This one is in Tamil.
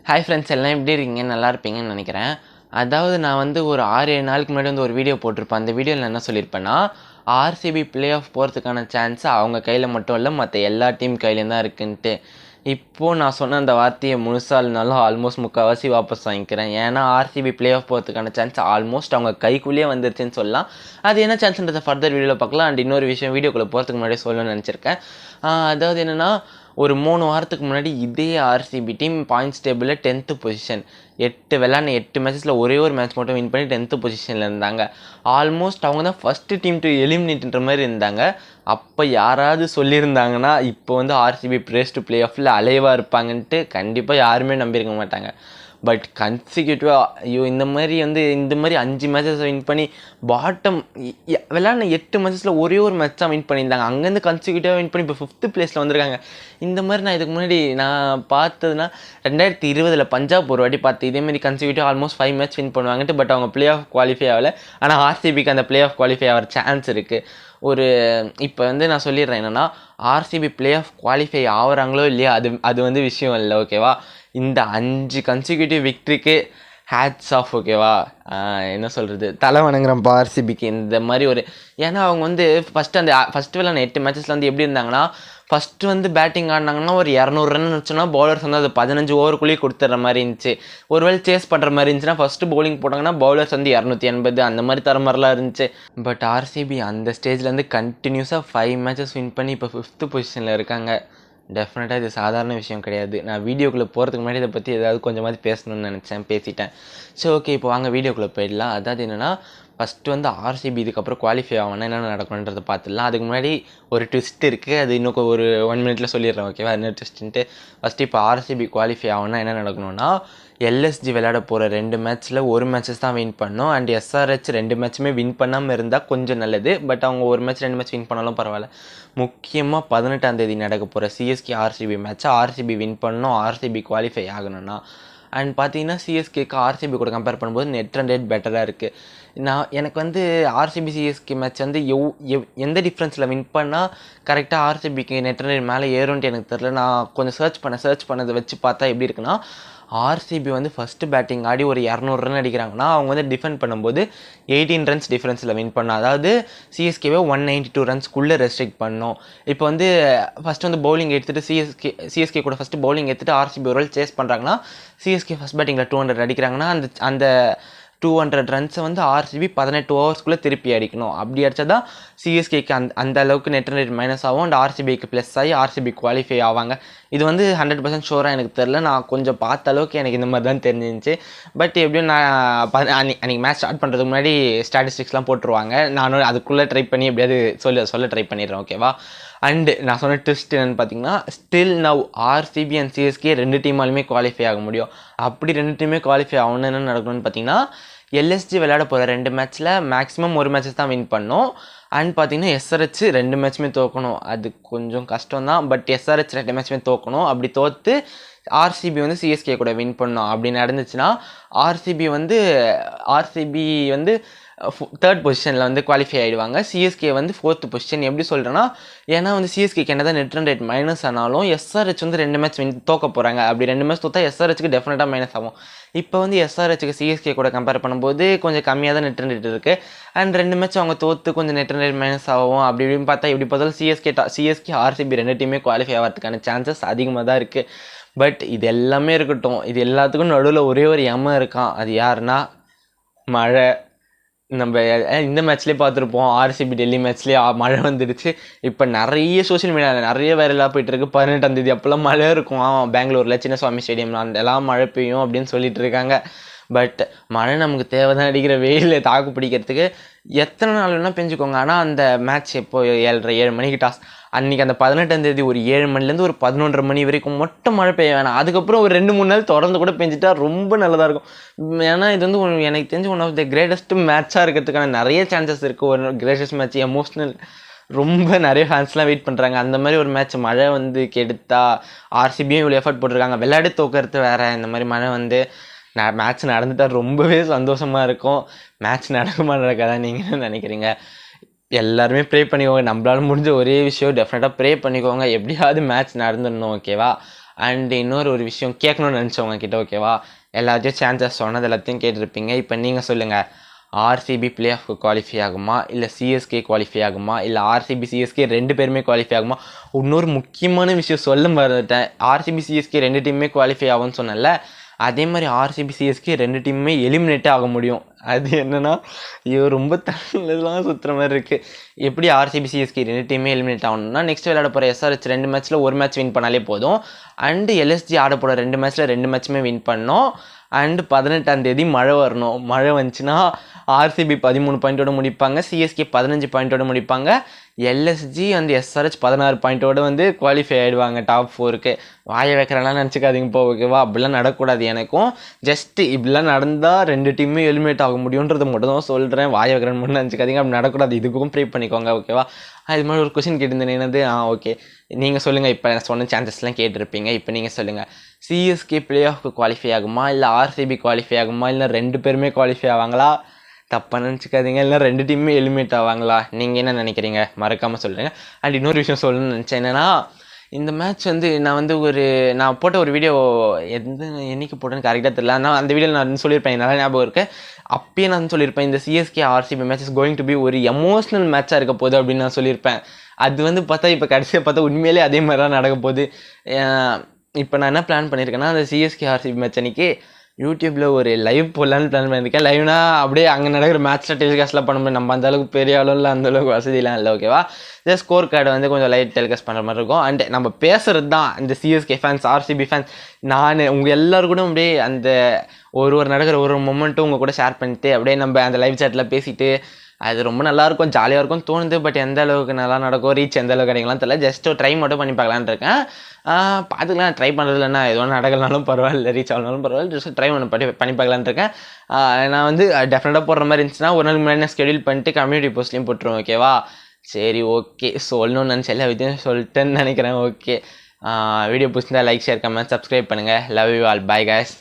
ஹாய் ஃப்ரெண்ட்ஸ், எல்லாம் எப்படி இருக்கீங்க? நல்லா இருப்பீங்கன்னு நினைக்கிறேன். அதாவது நான் வந்து ஒரு 6-7 நாளுக்கு முன்னாடி வந்து ஒரு வீடியோ போட்டிருப்பேன். அந்த வீடியோவில் என்ன சொல்லியிருப்பேன்னா, ஆர்சிபி பிளே ஆஃப் போகிறதுக்கான சான்ஸ் அவங்க கையில் மட்டும் இல்லை, மற்ற எல்லா டீம் கையிலையும் தான் இருக்குன்ட்டு. இப்போது நான் சொன்ன அந்த வார்த்தையை முழுசாக இல்லைனாலும் ஆல்மோஸ்ட் முக்கால்வாசி வாபஸ் வாங்கிக்கிறேன். ஏன்னா ஆர்சிபி பிளே ஆஃப் போகிறதுக்கான சான்ஸ் ஆல்மோஸ்ட் அவங்க கைக்குள்ளேயே வந்துருச்சுன்னு சொல்லலாம். அது என்ன சான்ஸ்ன்றதை ஃபர்தர் வீடியோவில் பார்க்கலாம். அண்ட் இன்னொரு விஷயம் வீடியோக்குள்ளே போகிறதுக்கு முன்னாடியே சொல்லணும்னு நினச்சிருக்கேன். அதாவது என்னென்னா, ஒரு 3 வாரத்துக்கு முன்னாடி இதே ஆர்சிபி டீம் பாயிண்ட்ஸ் டேபிளில் 10th பொசிஷன், 8 மேட்சஸில் ஒரே ஒரு மேட்ச் மட்டும் வின் பண்ணி 10th பொசிஷனில் இருந்தாங்க. ஆல்மோஸ்ட் அவங்க தான் ஃபஸ்ட்டு டீம் டு எலிமினேட்ன்ற மாதிரி இருந்தாங்க. அப்போ யாராவது சொல்லியிருந்தாங்கன்னா இப்போ வந்து ஆர்சிபி ப்ரேஸ் டு பிளே ஆஃபில் அலைவாக இருப்பாங்கன்ட்டு கண்டிப்பாக யாருமே நம்பியிருக்க மாட்டாங்க. பட் கன்சிக்யூட்டிவாக இந்த மாதிரி 5 மேட்சஸ் வின் பண்ணி பாட்டம் விளையாடின 8 மேட்சஸில் ஒரே ஒரு மேட்ச் தான் வின் பண்ணியிருந்தாங்க. அங்கேருந்து கன்சிக்யூட்டிவாக வின் பண்ணி இப்போ 5th பிளேஸில் வந்திருக்காங்க. இந்த மாதிரி நான் இதுக்கு முன்னாடி நான் பார்த்ததுன்னா 2020 பஞ்சாப் ஒரு வாட்டி பார்த்து இதேமாதிரி கன்சிக்யூட்டிவ் ஆல்மோஸ்ட் 5 மேட்ச் வின் பண்ணுவாங்கன்ட்டு. பட் அவங்க பிளே ஆஃப் குவாலிஃபை ஆகலை. ஆனால் ஆர்சிபிக்கு அந்த பிளே ஆஃப் குவாலிஃபை ஆகிற சான்ஸ் இருக்குது. இப்போ வந்து நான் சொல்லிடுறேன் என்னென்னா, ஆர்சிபி பிளே ஆஃப் குவாலிஃபை ஆகிறாங்களோ இல்லையா, அது வந்து விஷயம் இல்லை, ஓகேவா? இந்த 5 கன்சிக்யூட்டிவ் விக்ட்ரிக்கு ஹேட்ஸ் ஆஃப், ஓகேவா? என்ன சொல்கிறது, தலை வணங்குறேன்ப்பா ஆர்சிபிக்கு. இந்த மாதிரி ஏன்னா அவங்க வந்து ஃபஸ்ட்டு விளையாட 8 மேட்சஸில் வந்து எப்படி இருந்தாங்கன்னா, ஃபஸ்ட்டு வந்து பேட்டிங் ஆடினாங்கன்னா ஒரு 200 ரன் இருந்துச்சுன்னா பவுலர்ஸ் வந்து அது 15 ஓவருக்குள்ளேயே கொடுத்துட்ற மாதிரி இருந்துச்சு. ஒருவேளை சேஸ் பண்ணுற மாதிரி இருந்துச்சுன்னா ஃபஸ்ட்டு பவுலிங் போட்டாங்கன்னா பவுலர்ஸ் வந்து 280 அந்த மாதிரி தர மாதிரிலாம் இருந்துச்சு. பட் ஆர்சிபி அந்த ஸ்டேஜ்லேருந்து கண்டினியூஸாக 5 மேட்சஸ் வின் பண்ணி இப்போ 5th பொசிஷனில் இருக்காங்க. டெஃபினட்டாக இது சாதாரண விஷயம் கிடையாது. நான் வீடியோக்குள்ளே போகிறதுக்கு முன்னாடி இதை பற்றி ஏதாவது கொஞ்சமாவது பேசணும்னு நினச்சேன், பேசிட்டேன். சரி, ஓகே, இப்போ வாங்க வீடியோக்குள்ளே போயிடலாம். அதாவது என்னென்னா, ஃபஸ்ட்டு வந்து ஆர்சிபி இதுக்கப்புறம் குவாலிஃபை ஆகணும்னா என்னென்ன நடக்கணுன்றதை பார்த்துடலாம். அதுக்கு முன்னாடி ஒரு ட்விஸ்ட் இருக்குது, அது இன்னும் ஒரு 1 மினிட்டில் சொல்லிடுறேன், ஓகேவா? என்ன ட்விஸ்ட்டுன்ட்டு. ஃபஸ்ட்டு இப்போ ஆர்சிபி குவாலிஃபை ஆகணும்னா என்ன நடக்கணும்னா, எல்எஸ்ஜி விளையாட போகிற 2 மேட்ச்சில் ஒரு மேட்சஸ் தான் வின் பண்ணணும். அண்ட் எஸ்ஆர்ஹெச் 2 மேட்சுமே வின் பண்ணாமல் இருந்தால் கொஞ்சம் நல்லது. பட் அவங்க ஒரு மேட்ச் 2 மேட்ச் வின் பண்ணாலும் பரவாயில்ல. முக்கியமாக 18ஆம் தேதி நடக்க போகிற சிஎஸ்கே ஆர்சிபி மேட்ச்சை ஆர்சிபி வின் பண்ணணும், ஆர்சிபி குவாலிஃபை ஆகணும்னா. அண்ட் பார்த்தீங்கன்னா சிஎஸ்கேக்கு ஆர்சிபி கூட கம்பேர் பண்ணும்போது நெட் ரன் ரேட் பெட்டராக இருக்குது. எனக்கு வந்து ஆர்சிபி சிஎஸ்கே மேட்ச் வந்து எந்த டிஃப்ரென்ஸில் வின் பண்ணால் கரெக்டாக ஆர்சிபிக்கு நெட் ரன் ரேட் மேலே ஏறும்ன்ட்டு எனக்கு தெரில. நான் கொஞ்சம் சர்ச் பண்ணதை வச்சு பார்த்தா எப்படி இருக்குன்னா, ஆர்சிபி வந்து ஃபஸ்ட்டு பேட்டிங் ஆடி ஒரு 200 ரன் அடிக்கிறாங்கன்னா அவங்க வந்து டிஃபெண்ட் பண்ணும்போது 18 ரன்ஸ் டிஃப்ரென்ஸில் வின் பண்ணோம். அதாவது சிஎஸ்கேவை 192 ரன்ஸ்க்குள்ளே ரெஸ்ட்ரிக்ட் பண்ணோம். இப்போ வந்து ஃபஸ்ட்டு வந்து பவுலிங் எடுத்துகிட்டு சிஎஸ்கே கூட ஃபஸ்ட்டு பவுலிங் எடுத்துகிட்டு ஆர்சிபி ஒரு சேஸ் பண்ணுறாங்கன்னா, சிஎஸ்கே ஃபஸ்ட் பேட்டிங்கில் 200 அடிக்கிறாங்கன்னா அந்த 200 ரன்ஸை வந்து ஆர்சிபி 18 ஓவர்ஸ்க்குள்ளே திருப்பி அடிக்கணும். அப்படி அடித்தா தான் சிஎஸ்கேக்கு அந்த அளவுக்கு நெட் ரன் ரேட் மைனஸ் ஆகும் அண்ட் ஆர்சிபிக்கு ப்ளஸ் ஆகி ஆர்சிபி குவாலிஃபை ஆவாங்க. இது வந்து 100% ஷோராக எனக்கு தெரில. நான் கொஞ்சம் பார்த்த அளவுக்கு எனக்கு இந்த மாதிரி தான் தெரிஞ்சிருந்துச்சு. பட் எப்படியும் நான் அன்றைக்கி மேட்ச் ஸ்டார்ட் பண்ணுறதுக்கு முன்னாடி ஸ்டாட்டிஸ்டிக்ஸ்லாம் போட்டுருவாங்க. நானும் அதுக்குள்ளே ட்ரை பண்ணி எப்படியாவது சொல்ல ட்ரை பண்ணிடுறேன், ஓகேவா? அண்டு நான் சொன்ன ட்விஸ்ட் என்னென்னு பார்த்தீங்கன்னா, still now RCB and CSK 2 டீமாலுமே குவாலிஃபை ஆக முடியும். அப்படி 2 டீமே குவாலிஃபை ஆகணும்னு என்ன நடக்கணும்னு பார்த்தீங்கன்னா, எல்எஸ்ஜி விளையாட போகிற 2 மேட்ச்சில் மேக்ஸிமம் ஒரு மேட்சஸ் தான் வின் பண்ணணும். அண்ட் பார்த்தீங்கன்னா எஸ்ஆர்ஹெச் 2 மேட்ச்சுமே தோக்கணும். அது கொஞ்சம் கஷ்டம் தான். But SRH 2 மேட்ச்சுமே தோக்கணும். அப்படி தோற்று ஆர்சிபி வந்து சிஎஸ்கே கூட வின் பண்ணணும். அப்படி நடந்துச்சுன்னா ஆர்சிபி வந்து 3rd பொசிஷனில் வந்து குவாலிஃபை ஆகிடுவாங்க. சிஎஸ்கே வந்து 4th பொசிஷன். எப்படி சொல்கிறேன்னா, ஏன்னா வந்து சிஎஸ்கேக்கு என்ன தான் நெட் ரன் ரேட் மைனஸ் ஆனாலும் எஸ்ஆர்ஹெச் வந்து 2 மேட்ச் தோக்க போகிறாங்க. அப்படி 2 மேட்ச் தோற்றா எஸ்ஆர்ஹெச்சுக்கு டெஃபினட்டாக மைனஸ் ஆகும். இப்போ வந்து எஸ்ஆர்ஹெச்சுக்கு சிஎஸ்கே கூட கம்பேர் பண்ணும்போது கொஞ்சம் கம்மியாக தான் நெட் ரன் ரேட் இருக்குது. அண்ட் 2 மேட்ச் அவங்க தோற்று கொஞ்சம் நெட் ரன் ரேட் மைனஸ் ஆகும். அப்படி இப்படின்னு பார்த்தா எப்படி பார்த்தாலும் சிஎஸ்கே ஆர்சிபி 2 டீமே குவாலிஃபை ஆகிறதுக்கான சான்சஸ் அதிகமாக தான் இருக்குது. பட் இது எல்லாமே இருக்கட்டும், இது எல்லாத்துக்கும் நடுவில் ஒரே ஒரு எம இருக்கான். அது யாருன்னா மழை. நம்ம இந்த மேட்ச்லேயே பார்த்துருப்போம், ஆர்சிபி டெல்லி மேட்ச்லேயே மழை வந்துடுச்சு. இப்போ நிறைய சோஷியல் மீடியாவில் நிறைய வைரலாக போயிட்டுருக்கு. 18ஆம் தேதி அப்போல்லாம் மழை இருக்கும் பெங்களூரில் சின்னசுவாமி ஸ்டேடியமில் எல்லாம் மழை பெய்யும் அப்படின்னு சொல்லிட்டு இருக்காங்க. பட் மழை நமக்கு தேவை தான். அடிக்கிற வெயிலில் தாக்கு பிடிக்கிறதுக்கு எத்தனை நாள் வேணால் பெஞ்சுக்கோங்க. ஆனால் அந்த மேட்ச் எப்போ 7:30 மணிக்கு டாஸ், அன்றைக்கி அந்த 18ஆம் தேதி ஒரு 7 மணிலேருந்து ஒரு 11:30 மணி வரைக்கும் மட்டும் மழை பெய்ய வேணாம். அதுக்கப்புறம் ஒரு 2-3 நாள் தொடர்ந்து கூட பெஞ்சிட்டா ரொம்ப நல்லதாக இருக்கும். ஏன்னா இது வந்து எனக்கு தெரிஞ்சு ஒன் ஆஃப் த கிரேட்டஸ்ட் மேட்சாக இருக்கிறதுக்கான நிறைய சான்சஸ் இருக்குது. ஒரு கிரேட்டஸ்ட் மேட்ச், எமோஷ்னல், ரொம்ப நிறைய ஃபேன்ஸ்லாம் வெயிட் பண்ணுறாங்க. அந்த மாதிரி ஒரு மேட்ச் மழை வந்து கெடுத்தா ஆர்சிபியும் இவ்வளோ எஃபர்ட் போட்டிருக்காங்க. விளையாடி தோக்கிறது வேறு, இந்த மாதிரி மழை வந்து மேட்ச் நடந்துட்டால் ரொம்பவே சந்தோஷமாக இருக்கும். மேட்ச் நடக்காதான் நீங்கள் என்ன நினைக்கிறீங்க? எல்லாருமே ப்ரே பண்ணிக்கோங்க. நம்மளால முடிஞ்ச ஒரே விஷயம் டெஃபினட்டாக ப்ரே பண்ணிக்கோங்க. எப்படியாவது மேட்ச் நடந்துடணும், ஓகேவா? அண்ட் ஒரு விஷயம் கேட்கணும்னு நினச்சவங்க கிட்ட ஓகேவா, எல்லாத்தையும் சான்சஸ் சொன்னது எல்லாத்தையும் கேட்டிருப்பீங்க. இப்போ நீங்கள் சொல்லுங்கள், ஆர்சிபி பிளே ஆஃப்க்கு குவாலிஃபை ஆகுமா, இல்லை சிஎஸ்கே குவாலிஃபை ஆகுமா, இல்லை ஆர்சிபி சிஎஸ்கே 2 பேருமே குவாலிஃபை ஆகுமா? இன்னொரு முக்கியமான விஷயம் சொல்ல மறந்துட்டேன். ஆர்சிபி சிஎஸ்கே 2 டீமுமே குவாலிஃபை ஆகும்னு சொன்னேன்ல, அதே மாதிரி ஆர்சிபி சிஎஸ்கே 2 டீமுமே எலிமினேட்டே ஆக முடியும். அது என்னென்னா, ஐயோ ரொம்ப தள்ளலாம் சுற்றுற மாதிரி இருக்குது. எப்படி ஆர்சிபி சிஎஸ்கே 2 டீமே எலிமினேட் ஆகணும்னா, நெக்ஸ்ட் விளையாட போகிற எஸ்ஆர்ஹெச் 2 மேட்ச்சில் 1 மேட்ச் வின் பண்ணாலே போதும். அண்டு எல்எஸ்ஜி ஆட போகிற 2 மேட்ச்சில் 2 மேட்ச்சுமே வின் பண்ணோம். அண்டு 18ஆம் தேதி மழை வரணும். மழை வந்துச்சுன்னா ஆர்சிபி 13 பாயிண்ட்டோடு முடிப்பாங்க, சிஎஸ்கே 15 பாயிண்ட்டோடு முடிப்பாங்க, எல்எஸ்ஜி அண்ட் எஸ்ஆர்ஹெச் 16 பாயிண்ட்டோடு வந்து குவாலிஃபை ஆகிடுவாங்க டாப் 4க்கு. வாயை வைக்கிறலாம் நினச்சிக்காதீங்க போ ஓகேவா, அப்படிலாம் நடக்கக்கூடாது. எனக்கும் ஜஸ்ட்டு இப்படிலாம் நடந்தால் 2 டீமும் எலிமினேட் ஆக முடியுன்றது மட்டும் தான் சொல்கிறேன். வாயை வைக்கிறேன்னு மட்டும் நினச்சிக்காதீங்க, அப்படி நடக்கூடாது. இதுக்கும் ப்ரே பண்ணிக்கோங்க ஓகேவா. இது மாதிரி ஒரு கொஸ்டின் கேட்டிருந்தேன் என்னது, ஓகே நீங்கள் சொல்லுங்கள். இப்போ சொன்ன சான்சஸ்லாம் கேட்டிருப்பீங்க. இப்போ நீங்கள் சொல்லுங்கள், சிஎஸ்கே பிளே ஆஃப்க்கு குவாலிஃபை ஆகுமா, இல்லை ஆர்சிபி குவாலிஃபை ஆகுமா, இல்லை 2 பேருமே குவாலிஃபை ஆவாங்களா? தப்பாக நினச்சிக்காதீங்க. இல்லை 2 டீமுமே எலிமினேட் ஆவாங்களா? நீங்கள் என்ன நினைக்கிறீங்க மறக்காமல் சொல்லுங்கள். அண்ட் இன்னொரு விஷயம் சொல்லணும்னு நினச்சேன் என்னென்னா, இந்த மேட்ச் வந்து நான் போட்ட ஒரு வீடியோ என்னைக்கு போட்டேன்னு கரெக்டாக தெரியல. ஆனால் அந்த வீடியோவில் நான் சொல்லியிருப்பேன், நல்லா ஞாபகம் இருக்குது. அப்பயே நான் சொல்லியிருப்பேன், இந்த CSK RCB match is going to be ஒரு எமோஷ்னல் மேட்சாக இருக்க போகுது அப்படின்னு நான் சொல்லியிருப்பேன். அது வந்து பார்த்தா இப்போ கடைசியாக பார்த்தா உண்மையிலே அதே மாதிரி தான் நடக்க போகுது. இப்போ நான் என்ன பிளான் பண்ணியிருக்கேன்னா, அந்த சிஎஸ்கே ஆர்சிபி மேட்ச் அன்றைக்கி யூடியூப்பில் ஒரு லைவ் போடலான்னு பிளான் பண்ணியிருக்கேன். லைவ்னா அப்படியே அங்கே நடக்கிற மேட்ச்சில் டெலிகாஸ்ட்லாம் பண்ண முடியும். நம்ம அந்தளவுக்கு பெரிய ஆளும் இல்லை, அந்தளவுக்கு வசதியெலாம் இல்லை ஓகேவா. ஜஸ்ட் ஸ்கோர் கார்டை வந்து கொஞ்சம் லைட் டெலிகாஸ்ட் பண்ணுற மாதிரி இருக்கும். அண்ட் நம்ம பேசுகிறது தான் இந்த சிஎஸ்கே ஃபேன்ஸ், ஆர்சிபி ஃபேன்ஸ், நான் உங்கள் எல்லோரும் கூட அப்படியே அந்த ஒரு நடக்கிற ஒரு மொமெண்ட்டும் உங்கள் கூட ஷேர் பண்ணிட்டு அப்படியே நம்ம அந்த லைவ் சாட்டில் பேசிட்டு, அது ரொம்ப நல்லாயிருக்கும், ஜாலியாக இருக்கும் தோணுது. பட் எந்த அளவுக்கு நல்லா நடக்கும், ரீச் எந்த அளவுக்கு கிடைக்கலாம் தெரியல. ஜஸ்ட் ஒரு ட்ரை மட்டும் பண்ணி பார்க்கலான்னு இருக்கேன். பார்த்துக்கலாம், ட்ரை பண்ணுறதுலன்னா எதுவும் நடக்கலனாலும் பரவாயில்ல, ரீச் ஆகலாம் பரவாயில்ல, ஜஸ்ட் ட்ரை பண்ணி பார்க்கலான்னு இருக்கேன். நான் வந்து டெஃபினட்டாக போடுற மாதிரி இருந்துச்சுன்னா ஒரு நாள் முன்னாடி ஸ்கெடியூல் பண்ணிட்டு கம்யூனிட்டி போஸ்ட்லேயும் போட்டுருவோம் ஓகேவா. சரி ஓகே, சொல்லணும்னு நினச்சி எல்லா விதையும் சொல்லிட்டேன்னு நினைக்கிறேன். ஓகே, வீடியோ பிடிச்சிருந்தா லைக், ஷேர், கமெண்ட், சப்ஸ்கிரைப் பண்ணுங்கள். Love you all, bye guys.